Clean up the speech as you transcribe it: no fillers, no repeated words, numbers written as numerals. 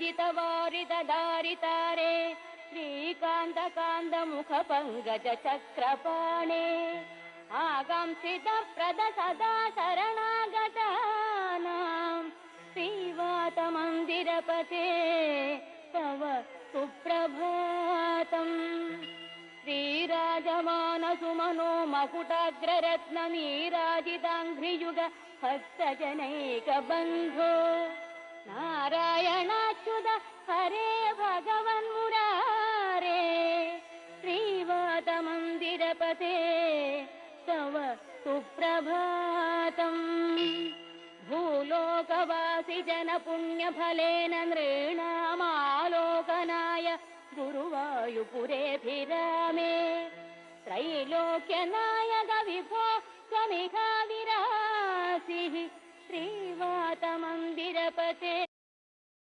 जितवारितदारितारे श्रीकान्तकान्तमुखपङ्कजचक्रपाणे आकांक्षितप्रद सदा शरणागतानां श्रीवातमन्दिरपते तव सुप्रभातम्। श्रीराजमानसुमनो मकुटाग्ररत्ननीराजिताङ्घ्रियुग भक्तजनैकबन्धो नारायणाच्युत हरे भगवन्मुरारे श्रीवातमन्दिरपते तव सुप्रभातम्। भूलोकवासि जनपुण्यफलेन नृणामालोकनाय गुरुवायुपुरेऽभिरामे त्रैलोक्यनायक विभो त्वमिह विरासिः श्रीवातमन्दिरपते